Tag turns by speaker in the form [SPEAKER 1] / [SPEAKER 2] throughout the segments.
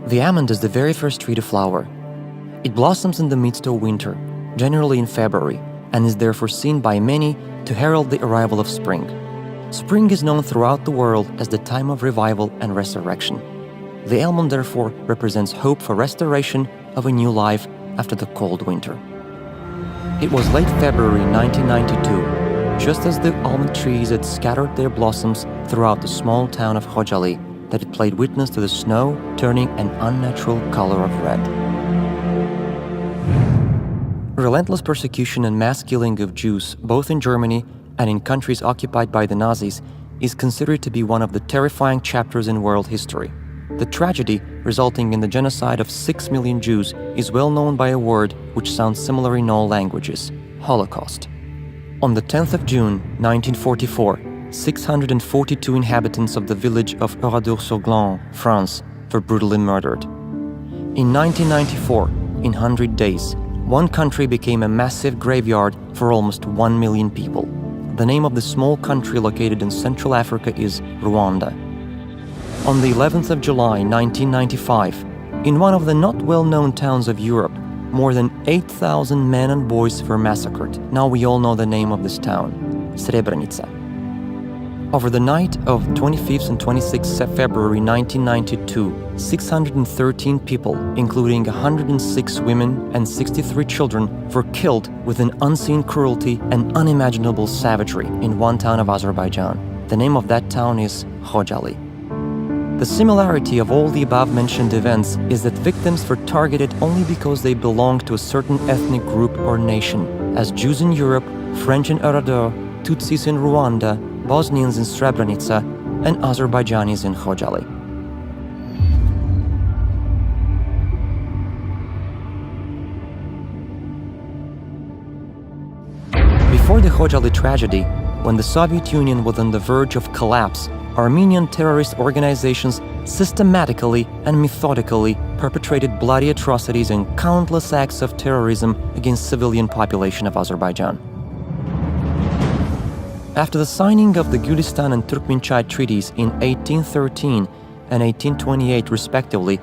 [SPEAKER 1] The almond is the very first tree to flower. It blossoms in the midst of winter, generally in February, and is therefore seen by many to herald the arrival of spring. Spring is known throughout the world as the time of revival and resurrection. The almond therefore represents hope for restoration of a new life after the cold winter. It was late February 1992, just as the almond trees had scattered their blossoms throughout the small town of Khojaly, that it played witness to the snow turning an unnatural color of red. Relentless persecution and mass killing of Jews, both in Germany and in countries occupied by the Nazis, is considered to be one of the terrifying chapters in world history. The tragedy resulting in the genocide of 6 million Jews is well known by a word which sounds similar in all languages: Holocaust. On the 10th of June 1944, 642 inhabitants of the village of Oradour-sur-Glane, France, were brutally murdered. In 1994, in 100 days, one country became a massive graveyard for almost 1 million people. The name of the small country located in Central Africa is Rwanda. On the 11th of July 1995, in one of the not well-known towns of Europe, more than 8,000 men and boys were massacred. Now we all know the name of this town: Srebrenica. Over the night of 25th and 26th February 1992, 613 people, including 106 women and 63 children, were killed with an unseen cruelty and unimaginable savagery in one town of Azerbaijan. The name of that town is Khojaly. The similarity of all the above-mentioned events is that victims were targeted only because they belonged to a certain ethnic group or nation, as Jews in Europe, French in Oradour, Tutsis in Rwanda, Bosnians in Srebrenica, and Azerbaijanis in Khojaly. Before the Khojaly tragedy, when the Soviet Union was on the verge of collapse, Armenian terrorist organizations systematically and methodically perpetrated bloody atrocities and countless acts of terrorism against civilian population of Azerbaijan. After the signing of the Gülistan and Turkmenchai treaties in 1813 and 1828 respectively,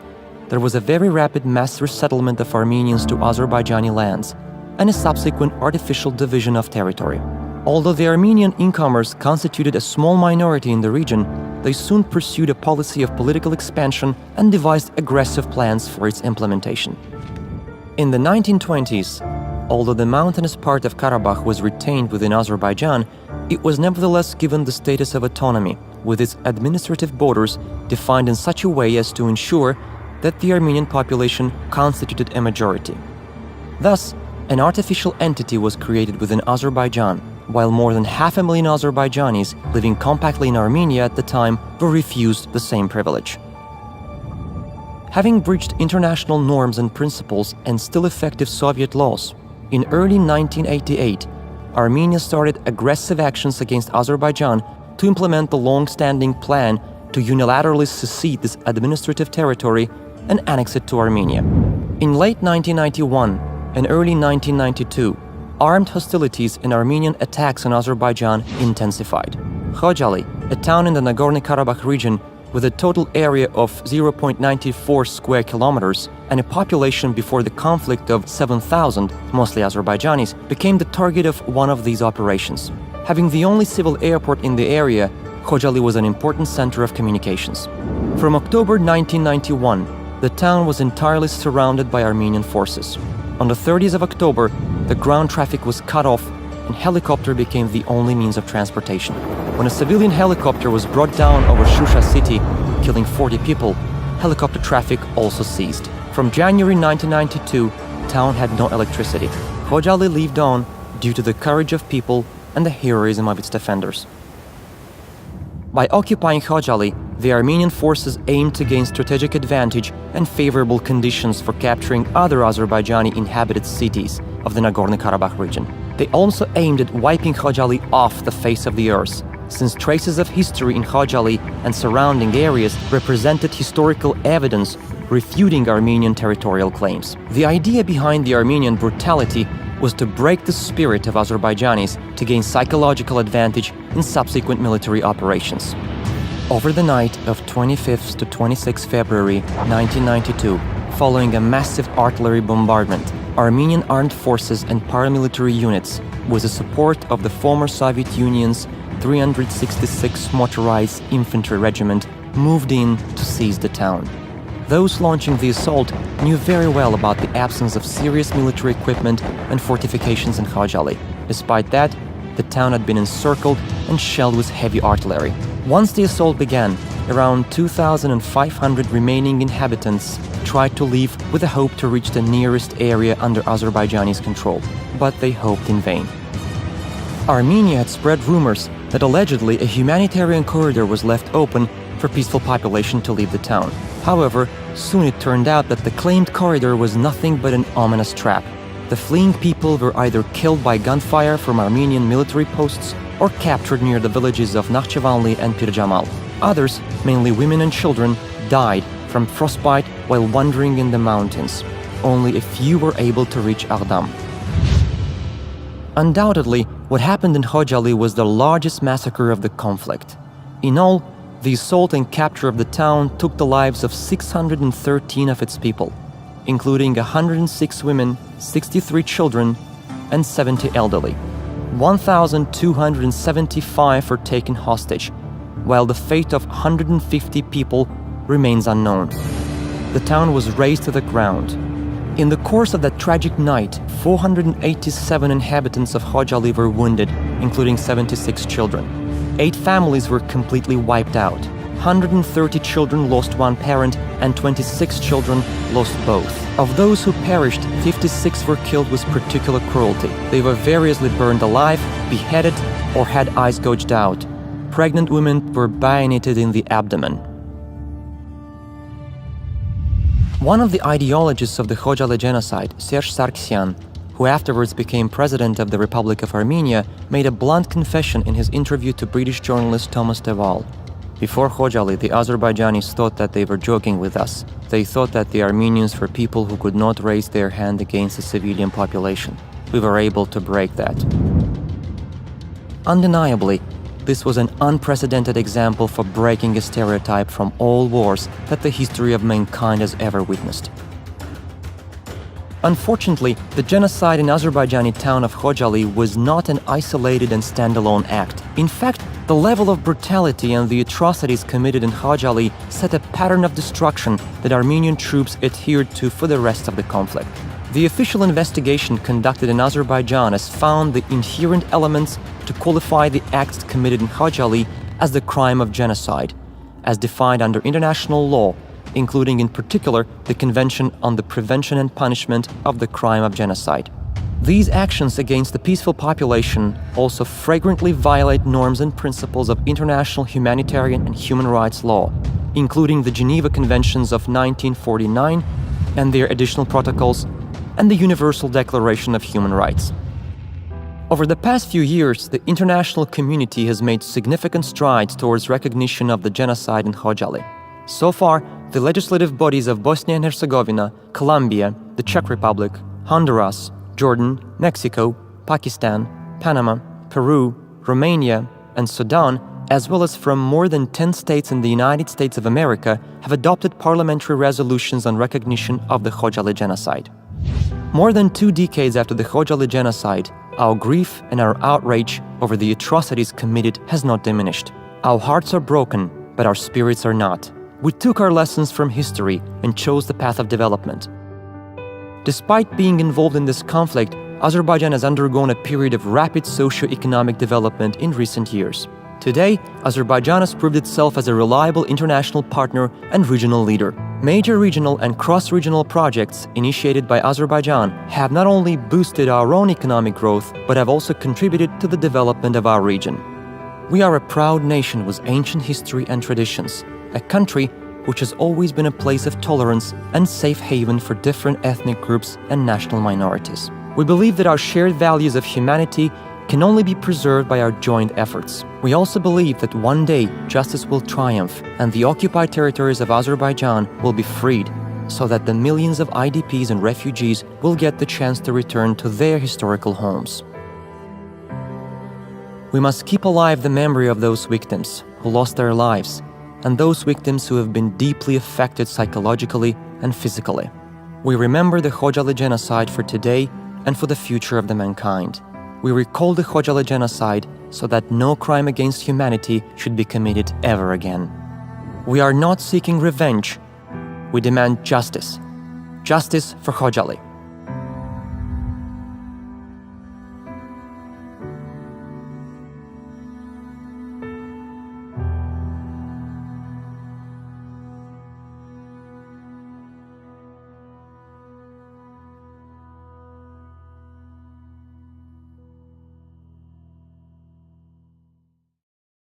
[SPEAKER 1] there was a very rapid mass resettlement of Armenians to Azerbaijani lands and a subsequent artificial division of territory. Although the Armenian incomers constituted a small minority in the region, they soon pursued a policy of political expansion and devised aggressive plans for its implementation. In the 1920s, although the mountainous part of Karabakh was retained within Azerbaijan, it was nevertheless given the status of autonomy, with its administrative borders defined in such a way as to ensure that the Armenian population constituted a majority. Thus, an artificial entity was created within Azerbaijan, while more than 500,000 Azerbaijanis living compactly in Armenia at the time were refused the same privilege. Having breached international norms and principles and still effective Soviet laws, in early 1988, Armenia started aggressive actions against Azerbaijan to implement the long-standing plan to unilaterally secede this administrative territory and annex it to Armenia. In late 1991 and early 1992, armed hostilities and Armenian attacks on Azerbaijan intensified. Khojaly, a town in the Nagorno-Karabakh region with a total area of 0.94 square kilometers and a population before the conflict of 7,000, mostly Azerbaijanis, became the target of one of these operations. Having the only civil airport in the area, Khojaly was an important center of communications. From October 1991, the town was entirely surrounded by Armenian forces. On the 30th of October, the ground traffic was cut off and helicopter became the only means of transportation. When a civilian helicopter was brought down over Shusha city, killing 40 people, helicopter traffic also ceased. From January 1992, the town had no electricity. Khojaly lived on due to the courage of people and the heroism of its defenders. By occupying Khojaly, the Armenian forces aimed to gain strategic advantage and favorable conditions for capturing other Azerbaijani inhabited cities of the Nagorno-Karabakh region. They also aimed at wiping Khojaly off the face of the earth, since traces of history in Khojaly and surrounding areas represented historical evidence refuting Armenian territorial claims. The idea behind the Armenian brutality was to break the spirit of Azerbaijanis to gain psychological advantage in subsequent military operations. Over the night of 25th to 26 February 1992, following a massive artillery bombardment, Armenian armed forces and paramilitary units, with the support of the former Soviet Union's 366th Motorized Infantry Regiment, moved in to seize the town. Those launching the assault knew very well about the absence of serious military equipment and fortifications in Khojaly. Despite that, the town had been encircled and shelled with heavy artillery. Once the assault began, around 2,500 remaining inhabitants tried to leave with the hope to reach the nearest area under Azerbaijani's control, but they hoped in vain. Armenia had spread rumors that allegedly a humanitarian corridor was left open for peaceful population to leave the town. However, soon it turned out that the claimed corridor was nothing but an ominous trap. The fleeing people were either killed by gunfire from Armenian military posts or captured near the villages of Nakhchivanli and Pirjamal. Others, mainly women and children, died from frostbite while wandering in the mountains. Only a few were able to reach Aghdam. Undoubtedly, what happened in Khojaly was the largest massacre of the conflict. In all, the assault and capture of the town took the lives of 613 of its people, including 106 women, 63 children, and 70 elderly. 1,275 were taken hostage, while the fate of 150 people remains unknown. The town was razed to the ground. In the course of that tragic night, 487 inhabitants of Khojaly were wounded, including 76 children. 8 families were completely wiped out. 130 children lost one parent and 26 children lost both. Of those who perished, 56 were killed with particular cruelty. They were variously burned alive, beheaded, or had eyes gouged out. Pregnant women were bayoneted in the abdomen. One of the ideologists of the Khojaly Genocide, Serge Sargsyan, who afterwards became president of the Republic of Armenia, made a blunt confession in his interview to British journalist Thomas Deval. Before Khojaly, the Azerbaijanis thought that they were joking with us. They thought that the Armenians were people who could not raise their hand against the civilian population. We were able to break that. Undeniably, this was an unprecedented example for breaking a stereotype from all wars that the history of mankind has ever witnessed. Unfortunately, the genocide in Azerbaijani town of Khojaly was not an isolated and standalone act. In fact, the level of brutality and the atrocities committed in Khojaly set a pattern of destruction that Armenian troops adhered to for the rest of the conflict. The official investigation conducted in Azerbaijan has found the inherent elements to qualify the acts committed in Khojaly as the crime of genocide, as defined under international law, including in particular the Convention on the Prevention and Punishment of the Crime of Genocide. These actions against the peaceful population also flagrantly violate norms and principles of international humanitarian and human rights law, including the Geneva Conventions of 1949 and their additional protocols, and the Universal Declaration of Human Rights. Over the past few years, the international community has made significant strides towards recognition of the genocide in Khojaly. So far, the legislative bodies of Bosnia and Herzegovina, Colombia, the Czech Republic, Honduras, Jordan, Mexico, Pakistan, Panama, Peru, Romania, and Sudan, as well as from more than 10 states in the United States of America, have adopted parliamentary resolutions on recognition of the Khojaly Genocide. More than 2 decades after the Khojaly Genocide, our grief and our outrage over the atrocities committed has not diminished. Our hearts are broken, but our spirits are not. We took our lessons from history and chose the path of development. Despite being involved in this conflict, Azerbaijan has undergone a period of rapid socio-economic development in recent years. Today, Azerbaijan has proved itself as a reliable international partner and regional leader. Major regional and cross-regional projects initiated by Azerbaijan have not only boosted our own economic growth, but have also contributed to the development of our region. We are a proud nation with ancient history and traditions, a country which has always been a place of tolerance and safe haven for different ethnic groups and national minorities. We believe that our shared values of humanity can only be preserved by our joint efforts. We also believe that one day justice will triumph and the occupied territories of Azerbaijan will be freed, so that the millions of IDPs and refugees will get the chance to return to their historical homes. We must keep alive the memory of those victims who lost their lives and those victims who have been deeply affected psychologically and physically. We remember the Khojaly Genocide for today and for the future of the mankind. We recall the Khojaly Genocide so that no crime against humanity should be committed ever again. We are not seeking revenge. We demand justice. Justice for Khojaly.